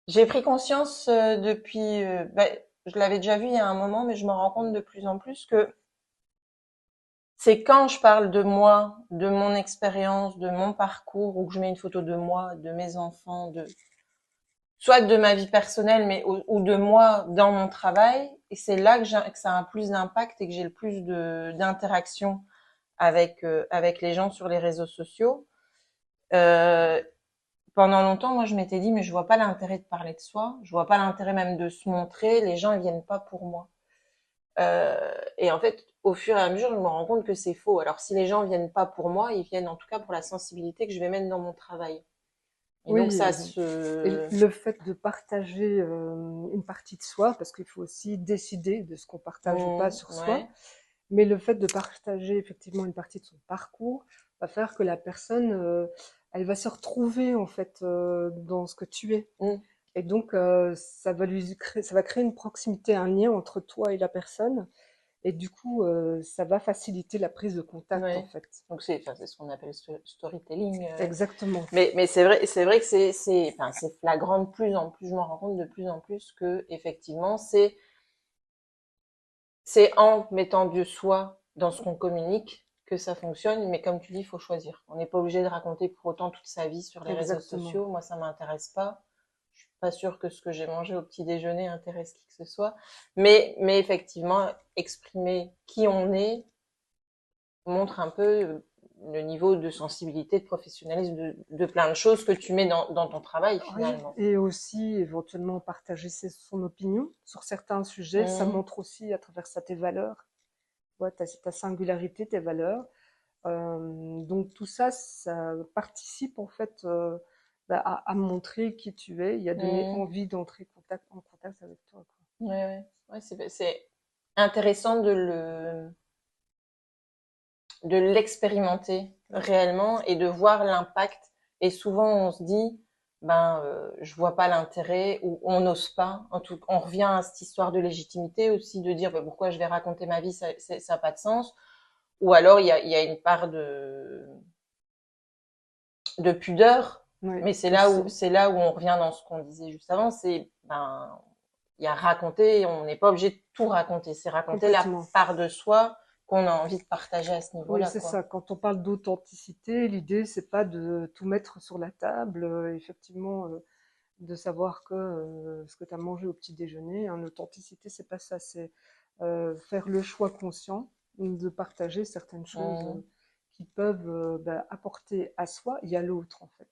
J'ai pris conscience depuis, je l'avais déjà vu il y a un moment, mais je me rends compte de plus en plus que c'est quand je parle de moi, de mon expérience, de mon parcours, ou que je mets une photo de moi, de mes enfants, soit de ma vie personnelle, ou de moi dans mon travail, et c'est là que ça a un plus d'impact et que j'ai le plus d'interaction avec les gens sur les réseaux sociaux. Euh, Pendant longtemps, moi, je m'étais dit, mais je vois pas l'intérêt de parler de soi. Je vois pas l'intérêt même de se montrer. Les gens, ils viennent pas pour moi. Et en fait, au fur et à mesure, je me rends compte que c'est faux. Alors, si les gens viennent pas pour moi, ils viennent en tout cas pour la sensibilité que je vais mettre dans mon travail. Et donc, Oui, ça et se... le fait de partager une partie de soi, parce qu'il faut aussi décider de ce qu'on partage ou pas sur soi, Ouais, mais le fait de partager effectivement une partie de son parcours va faire que la personne, elle va se retrouver en fait dans ce que tu es. mm, Et donc, ça va créer une proximité, un lien entre toi et la personne. Et du coup, ça va faciliter la prise de contact en ouais. fait. Donc, enfin, c'est ce qu'on appelle storytelling. Exactement. Mais c'est vrai que enfin, c'est flagrant de plus en plus. Je me rends compte de plus en plus que, effectivement, c'est en mettant du soi dans ce qu'on communique que ça fonctionne, mais comme tu dis, il faut choisir. On n'est pas obligé de raconter pour autant toute sa vie sur les réseaux Exactement. sociaux. Moi, ça m'intéresse pas. Je suis pas sûre que ce que j'ai mangé au petit déjeuner intéresse qui que ce soit. Mais effectivement, exprimer qui on est montre un peu le niveau de sensibilité, de professionnalisme, de plein de choses que tu mets dans ton travail Oui, finalement. et aussi éventuellement partager son opinion sur certains sujets. Ça Mmh, montre aussi à travers ça tes valeurs, ouais, ta singularité, tes valeurs. Donc tout ça, ça participe en fait à montrer qui tu es et à donner mmh, envie d'entrer en contact avec toi, quoi. ouais, ouais. Ouais, c'est intéressant de l'expérimenter réellement et de voir l'impact. Et souvent, on se dit, je vois pas l'intérêt ou on n'ose pas. En tout, on revient à cette histoire de légitimité aussi, de dire pourquoi je vais raconter ma vie, ça a pas de sens. Ou alors il y a une part de pudeur, Oui, mais aussi. c'est là où on revient dans ce qu'on disait juste avant, c'est il y a raconter, on n'est pas obligé de tout raconter, c'est raconter la Complètement. part de soi qu'on a envie de partager à ce Oui, niveau-là, c'est quoi. ça. Quand on parle d'authenticité, l'idée, c'est pas de tout mettre sur la table, effectivement, de savoir que ce que tu as mangé au petit déjeuner, hein, l'authenticité, c'est pas ça. C'est faire le choix conscient de partager certaines choses Mmh. qui peuvent apporter à soi et à l'autre, en fait.